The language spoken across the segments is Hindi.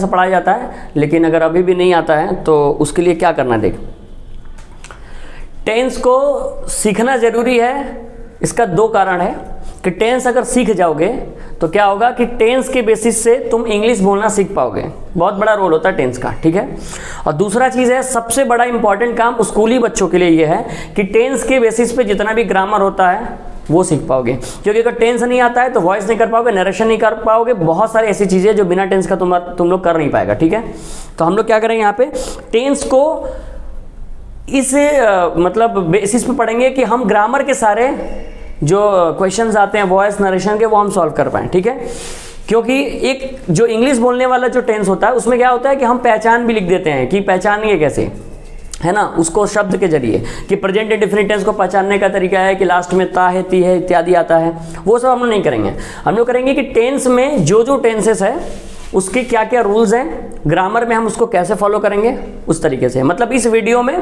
से पढ़ाया जाता है, लेकिन अगर अभी भी नहीं आता है तो उसके लिए क्या करना है देख। टेंस को सीखना ज़रूरी है, इसका दो कारण है कि टेंस अगर सीख जाओगे तो क्या होगा कि टेंस के बेसिस से तुम इंग्लिश बोलना सीख पाओगे, बहुत बड़ा रोल होता है टेंस का, ठीक है। और दूसरा चीज़ है, सबसे बड़ा इंपॉर्टेंट काम स्कूली बच्चों के लिए ये है कि टेंस के बेसिस पे जितना भी ग्रामर होता है वो सीख पाओगे, क्योंकि अगर टेंस नहीं आता है तो वॉइस नहीं कर पाओगे, नरेशन नहीं कर पाओगे, बहुत सारी ऐसी चीज़ें जो बिना टेंस का तुम लोग कर नहीं पाएगा, ठीक है। तो हम लोग क्या करेंगे यहाँ पे, टेंस को इस मतलब बेसिस पे पढ़ेंगे कि हम ग्रामर के सारे जो क्वेश्चंस आते हैं वॉइस नरेशन के वो हम सॉल्व कर पाएँ, ठीक है। क्योंकि एक जो इंग्लिश बोलने वाला जो टेंस होता है उसमें क्या होता है कि हम पहचान भी लिख देते हैं कि पहचानिए कैसे, है ना, उसको शब्द के जरिए, कि प्रेजेंट इंडेफिनिट टेंस को पहचानने का तरीका है कि लास्ट में ता है, ती है इत्यादि आता है, वो सब हम लोग नहीं करेंगे। हम लोग करेंगे कि टेंस में जो जो टेंसेस है उसके क्या क्या रूल्स हैं, ग्रामर में हम उसको कैसे फॉलो करेंगे उस तरीके से। मतलब इस वीडियो में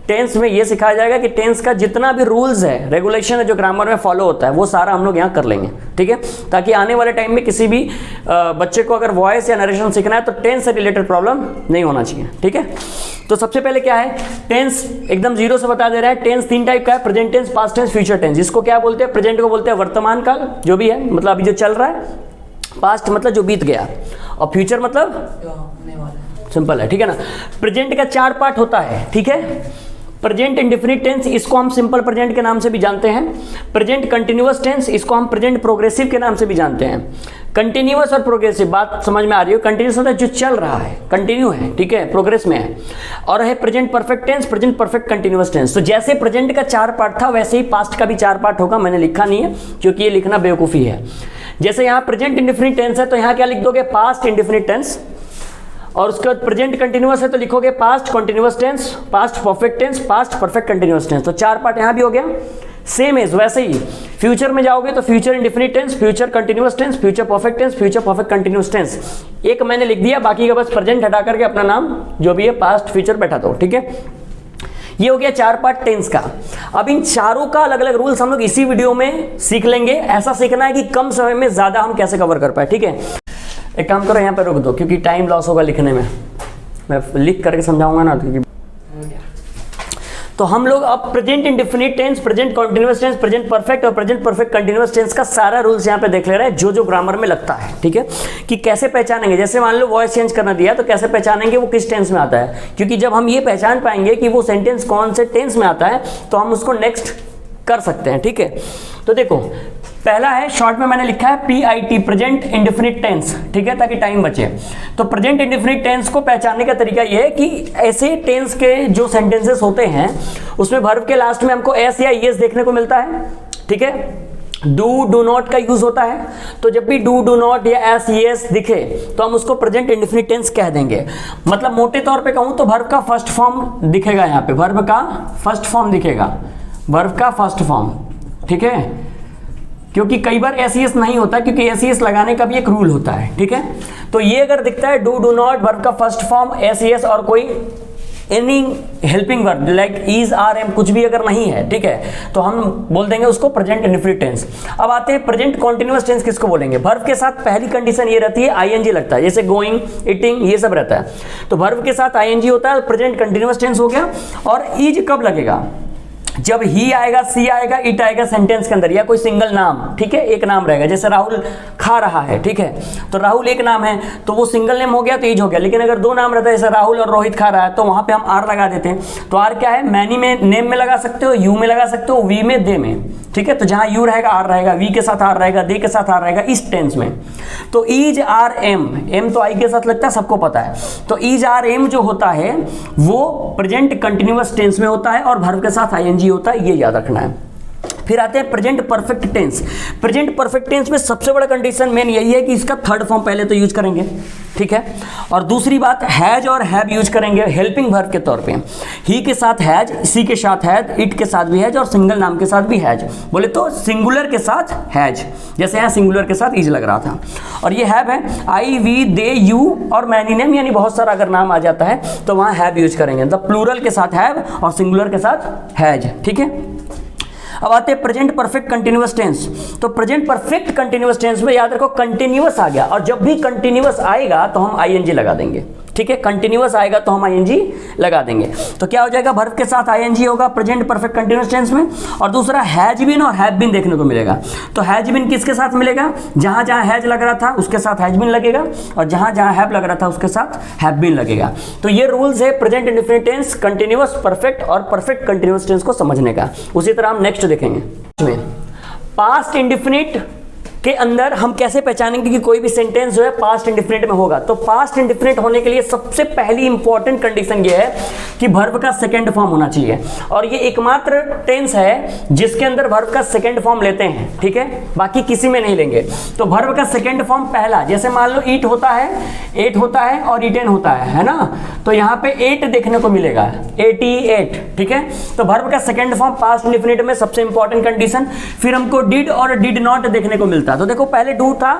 टेंस में ये सिखाया जाएगा कि टेंस का जितना भी रूल्स है, रेगुलेशन है जो ग्रामर में फॉलो होता है वो सारा हम लोग यहाँ कर लेंगे, ठीक है, ताकि आने वाले टाइम में किसी भी बच्चे को अगर वॉइस या नरेशन सीखना है तो टेंस से रिलेटेड प्रॉब्लम नहीं होना चाहिए, ठीक है। तो सबसे पहले क्या है, टेंस एकदम जीरो से बता दे रहा है। टेंस तीन टाइप का है, present tense, past tense, future tense. इसको क्या बोलते हैं, प्रेजेंट को बोलते हैं वर्तमान काल जो भी है, मतलब अभी जो चल रहा है, पास्ट मतलब जो बीत गया, और फ्यूचर मतलब सिंपल है, ठीक है ना। प्रेजेंट का चार पार्ट होता है, ठीक है। प्रेजेंट इंडेफिनिट टेंस, इसको हम सिंपल प्रेजेंट के नाम से भी जानते हैं। प्रेजेंट कंटिन्यूअस टेंस, इसको हम प्रेजेंट प्रोग्रेसिव के नाम से भी जानते हैं। कंटिन्यूअस और प्रोग्रेसिव बात समझ में आ रही हो, कंटिन्यूअस होता है जो चल रहा है, कंटिन्यू है, ठीक है, प्रोग्रेस में है। और है present perfect tense, present perfect continuous tense. तो जैसे प्रेजेंट का चार पार्ट था वैसे ही पास्ट का भी चार पार्ट होगा, मैंने लिखा नहीं है क्योंकि ये लिखना बेवकूफ़ी है। जैसे यहाँ प्रेजेंट इंडेफिनिट टेंस है तो यहाँ क्या लिख दोगे, पास्ट इंडेफिनिट टेंस, और उसके बाद प्रेजेंट कंटिन्यूअस है तो लिखोगे past continuous tense, past perfect tense, past perfect continuous tense. तो चार पार्ट यहाँ भी हो गया। सेम है वैसे ही फ्यूचर में जाओगे तो future indefinite tense, future continuous tense, future perfect tense, future perfect continuous tense. एक मैंने लिख दिया, बाकी का बस प्रेजेंट हटा करके अपना नाम जो भी है पास्ट फ्यूचर बैठा दो, ठीक है। ये हो गया चार पार्ट टेंस का। अब इन चारों का अलग अलग रूल्स हम लोग इसी वीडियो में सीख लेंगे। ऐसा सीखना है कि कम समय में ज्यादा हम कैसे कवर कर पाए, ठीक है। एक काम करो, यहाँ पे रोक दो क्योंकि टाइम लॉस होगा लिखने में, मैं लिख करके समझाऊंगा ना क्योंकि। तो हम लोग अब present indefinite tense, present continuous tense, present perfect और प्रेजेंट परफेक्ट कंटीन्यूअस टेंस का सारा रूल्स यहाँ पे देख ले रहे हैं, जो जो ग्रामर में लगता है, ठीक है, कि कैसे पहचानेंगे। जैसे मान लो वॉइस चेंज करना दिया तो कैसे पहचानेंगे वो किस टेंस में आता है, क्योंकि जब हम ये पहचान पाएंगे कि वो सेंटेंस कौन से टेंस में आता है तो हम उसको नेक्स्ट कर सकते हैं, ठीक है। तो देखो पहला है, शॉर्ट में मैंने लिखा है PIT, प्रेजेंट इंडेफिनिट टेंस, ठीक है, ताकि टाइम बचे। तो प्रेजेंट इंडेफिनिट टेंस को पहचानने का तरीका यह है कि ऐसे टेंस के जो सेंटेंसेस होते हैं उसमें वर्ब के लास्ट में हमको एस या ईएस देखने को मिलता है, ठीक है। डू नॉट का यूज होता है, तो जब भी डू नॉट या एस ईएस दिखे तो हम उसको प्रेजेंट इंडेफिनिट टेंस कह देंगे। मतलब मोटे तौर पे कहूं तो वर्ब का फर्स्ट फॉर्म दिखेगा, यहाँ पे वर्ब का फर्स्ट फॉर्म दिखेगा, वर्ब का फर्स्ट फॉर्म, ठीक है, क्योंकि कई बार एस नहीं होता, क्योंकि एस लगाने का भी एक रूल होता है, ठीक है। तो ये अगर दिखता है डू नॉट, वर्ब का फर्स्ट फॉर्म एस और कोई any helping verb like is are am कुछ भी अगर नहीं है, ठीक है, तो हम बोल देंगे उसको प्रेजेंट इंडेफिनिट टेंस। अब आते हैं प्रेजेंट कॉन्टिन्यूअस टेंस, किसको बोलेंगे, वर्ब के साथ पहली कंडीशन ये रहती है आईएनजी लगता है, जैसे गोइंग, ईटिंग ये सब रहता है, तो वर्ब के साथ आईएनजी होता है, प्रेजेंट कंटिन्यूअस टेंस हो गया। और इज कब लगेगा, जब ही आएगा, सी आएगा, इट आएगा सेंटेंस के अंदर, या कोई सिंगल नाम, ठीक है, एक नाम रहेगा। जैसे राहुल खा रहा है, ठीक है, तो राहुल एक नाम है तो वो सिंगल नेम हो गया तो इज हो गया। लेकिन अगर दो नाम रहता है, जैसे राहुल और रोहित खा रहा है, तो वहां पे हम आर लगा देते हैं। तो आर क्या है, मैनी में नेम में लगा सकते हो, यू में लगा सकते हो, वी में, दे में, ठीक है। तो जहां यू रहेगा आर रहेगा, वी के साथ आर रहेगा, दे के साथ आर रहेगा इस टेंस में। तो इज आर एम, एम तो आई के साथ लगता है, सबको पता है। तो इज आर एम जो होता है वो प्रेजेंट कंटिन्यूअस टेंस में होता है और वर्ब के साथ आईएनजी होता है, ये याद रखना है। फिर आते हैं present perfect tense. Present perfect tense में सबसे बड़ा कंडीशन मेन यही है कि इसका थर्ड फॉर्म पहले तो यूज करेंगे, ठीक है। और दूसरी बात, हैज और हैव यूज करेंगे हेल्पिंग वर्ब के तौर पे। ही के साथ हैज, सी के साथ हैज, इट के साथ भी हैज और सिंगल नाम के साथ भी हैज। बोले तो सिंगुलर के साथ हैज, जैसे यहाँ सिंगुलर के साथ इज लग रहा था। और ये हैव है, आई, वी, दे, यू और मैनी नेम, यानी बहुत सारा अगर नाम आ जाता है तो वहाँ हैव यूज करेंगे। मतलब प्लूरल के साथ हैव और सिंगुलर के साथ हैज, ठीक है। अब आते हैं प्रेजेंट परफेक्ट कंटिन्यूअस टेंस। तो प्रेजेंट परफेक्ट कंटिन्यूअस टेंस में याद रखो कंटिन्यूअस आ गया, और जब भी कंटिन्यूअस आएगा तो हम आईएनजी लगा देंगे, ठीक है। कंटिन्यूअस आएगा तो हम आईएनजी लगा देंगे। तो क्या हो जाएगा, वर्ब के साथ आईएनजी होगा प्रेजेंट परफेक्ट कंटीन्यूअस टेंस में। और दूसरा हैज बीन और हैव बीन देखने को मिलेगा। तो हैज बीन किसके साथ मिलेगा, जहां जहां हैज लग रहा था उसके साथ हैज बीन लगेगा, और जहां जहां हैव लग रहा था उसके साथ हैव बीन लगेगा। तो ये रूल्स है present indefinite tense, continuous, perfect और परफेक्ट कंटीन्यूअस टेंस को समझने का। उसी तरह हम नेक्स्ट देखेंगे। पास्ट इंडेफिनिट के अंदर हम कैसे पहचानेंगे कि कोई भी सेंटेंस जो है पास्ट इंडेफिनिट में होगा। तो पास्ट इंडेफिनिट होने के लिए सबसे पहली इंपॉर्टेंट कंडीशन ये है कि वर्ब का सेकंड फॉर्म होना चाहिए, और ये एकमात्र टेंस है जिसके अंदर वर्ब का सेकंड फॉर्म लेते हैं, ठीक है, बाकी किसी में नहीं लेंगे। तो वर्ब का सेकंड फॉर्म पहला, जैसे मान लो ईट होता है और ईटेन होता है ना, तो यहाँ पे 8 देखने को मिलेगा, 88, ठीक है। तो वर्ब का सेकंड फॉर्म पास्ट इंडेफिनिट में सबसे इंपॉर्टेंट कंडीशन। फिर हमको डिड और डिड नॉट देखने को मिलता है। तो देखो पहले डू था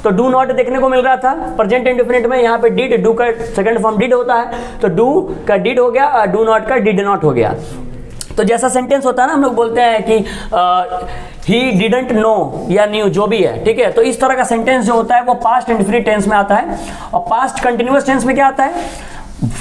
तो डू नॉट देखने को मिल रहा था प्रेजेंट इंडेफिनिट में, यहाँ पे डिड, डू का सेकंड फॉर्म डिड होता है, तो डू का डिड हो गया और डू नॉट का डिड नॉट हो गया। तो जैसा सेंटेंस होता है ना, हम लोग बोलते हैं कि ही डिडंट नो या न्यू, जो भी है, ठीक है। तो इस तरह का सेंटेंस जो होता है वो पास्ट इंडेफिनिट टेंस में आता है। और पास्ट कंटिन्यूअस टेंस में क्या आता है,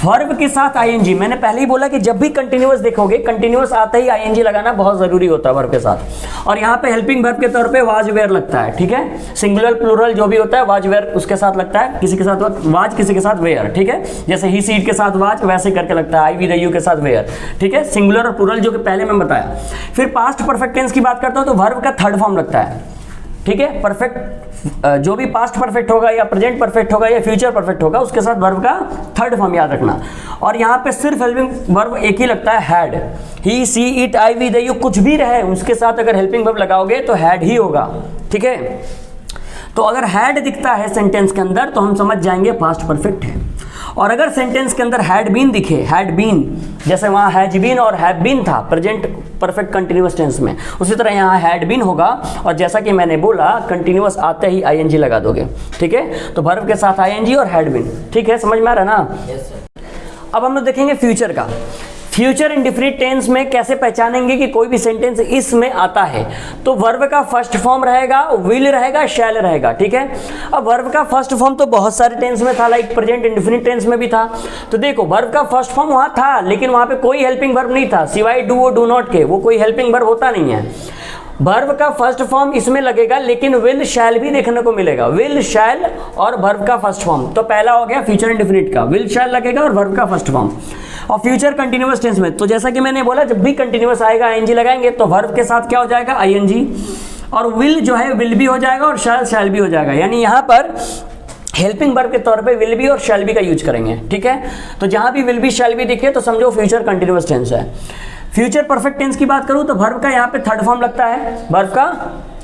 वर्ब के साथ आईएनजी। मैंने पहले ही बोला कि जब भी कंटिन्यूअस देखोगे, कंटिन्यूअस आते ही आईएनजी लगाना बहुत जरूरी होता है वर्ब के साथ। और यहाँ पे हेल्पिंग वर्ब के तौर पे वाज वेयर लगता है, ठीक है। सिंगुलर प्लूरल जो भी होता है वाज वेयर उसके साथ लगता है, किसी के साथ वाज, किसी के साथ वेयर, ठीक है। जैसे ही सीड के साथ वाज, वैसे करके लगता है, आई वी यू के साथ वेयर, ठीक है। सिंगुलर और प्लूरल जो कि पहले मैं बताया। फिर पास्ट परफेक्ट टेंस की बात करता हूँ तो वर्ब का थर्ड फॉर्म लगता है, ठीक है। परफेक्ट जो भी पास्ट परफेक्ट होगा या प्रेजेंट परफेक्ट होगा या फ्यूचर परफेक्ट होगा उसके साथ वर्ब का थर्ड फॉर्म याद रखना। और यहाँ पे सिर्फ हेल्पिंग वर्ब एक ही लगता है, had. He, she, it, I, we, they, you कुछ भी रहे उसके साथ अगर हेल्पिंग वर्ब लगाओगे तो हैड ही होगा, ठीक है। तो अगर हैड दिखता है सेंटेंस के अंदर तो हम समझ जाएंगे पास्ट परफेक्ट है। और अगर सेंटेंस के अंदर हैड बीन दिखे, हैड बीन, जैसे वहाँ हैज बीन और हैव बीन था प्रेजेंट परफेक्ट कंटिन्यूअस टेंस में, उसी तरह यहाँ हैड बीन होगा। और जैसा कि मैंने बोला कंटिन्यूअस आते ही आईएनजी लगा दोगे, ठीक है। तो वर्ब के साथ आईएनजी और हैड बीन, ठीक है, समझ में आ रहा है ना। yes, अब हम लोग देखेंगे फ्यूचर का। फ्यूचर इंडेफिनिट टेंस में कैसे पहचानेंगे कि कोई भी सेंटेंस इसमें आता है। तो वर्ब का फर्स्ट फॉर्म रहेगा, विल रहेगा, शैल रहेगा, ठीक है। अब वर्ब का फर्स्ट फॉर्म तो बहुत सारे टेंस में था, लाइक प्रेजेंट इंडेफिनिट टेंस में भी था। तो देखो वर्ब का फर्स्ट फॉर्म वहां था, लेकिन वहां पे कोई हेल्पिंग वर्ब नहीं था सिवाय डू और डू नॉट के, वो कोई हेल्पिंग वर्ब होता नहीं है। वर्ब का फर्स्ट फॉर्म इसमें लगेगा, लेकिन विल शैल भी देखने को मिलेगा, विल शैल और वर्ब का फर्स्ट फॉर्म। तो पहला हो गया फ्यूचर इंडेफिनिट का, विल शैल लगेगा और वर्ब का फर्स्ट फॉर्म। और फ्यूचर कंटिन्यूअस टेंस में तो जैसा कि मैंने बोला जब भी कंटिन्यूअस आएगा आईएनजी लगाएंगे, तो वर्ब के साथ क्या हो जाएगा, आईएनजी, और विल जो है विल भी हो जाएगा और शैल शैल भी हो जाएगा। यानी यहाँ पर हेल्पिंग वर्ब के तौर पे विल बी और शैल बी का यूज करेंगे, ठीक है। तो जहां भी विल बी शैल बी दिखे तो समझो फ्यूचर कंटिन्यूअस टेंस है। फ्यूचर परफेक्ट टेंस की बात करूं तो वर्ब का यहाँ पे थर्ड फॉर्म लगता है, वर्ब का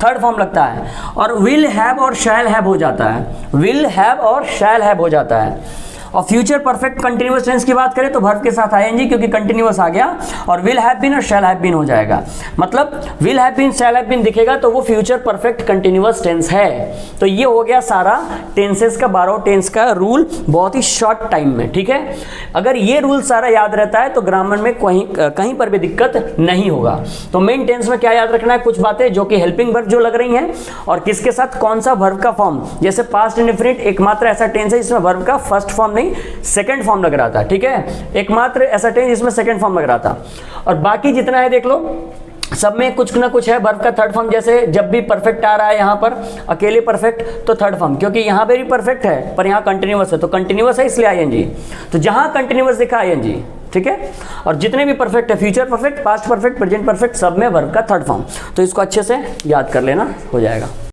थर्ड फॉर्म लगता है, और विल हैव और शैल हैव हो जाता है, विल हैव और शैल हैव हो जाता है। और फ्यूचर परफेक्ट कंटिन्यूअस टेंस की बात करें तो वर्ब के साथ आईएनजी, क्योंकि कंटिन्यूअस आ गया, और विल हैव बीन और शैल हैव बीन हो जाएगा। मतलब will have been shall have been दिखेगा तो वो फ्यूचर परफेक्ट कंटिन्यूअस टेंस है। तो ये हो गया सारा टेंसेस का 12 टेंस का रूल बहुत ही शॉर्ट टाइम में, ठीक है। अगर ये रूल सारा याद रहता है तो ग्रामर में कहीं पर भी दिक्कत नहीं होगा। तो मेन टेंस में क्या याद रखना है, कुछ बातें जो कि हेल्पिंग वर्ब जो लग रही हैं, और किसके साथ कौन सा वर्ब का फॉर्म। जैसे पास्ट इंडेफिनिट एकमात्र ऐसा टेंस है जिसमें वर्ब का फर्स्ट फॉर्म सेकंड फॉर्म लग रहा था, ठीक है। एकमात्र ऐसा टेंस जिसमें सेकंड फॉर्म लग रहा था, और बाकी जितना है देख लो सब में कुछ ना कुछ है वर्ब का थर्ड फॉर्म। जैसे जब भी परफेक्ट आ रहा है यहाँ पर अकेले परफेक्ट तो थर्ड फॉर्म, क्योंकि यहाँ पे भी परफेक्ट है पर यहाँ कंटिन्यूअस है, तो कंटिन्यूअस है इसलिए आईएनजी। तो जहाँ कंटिन्यूअस दिखा आईएनजी, ठीक है। और जितने भी परफेक्ट है, future perfect, past perfect, present perfect, सब में वर्ब का थर्ड फॉर्म। तो इसको अच्छे से याद कर लेना, हो जाएगा।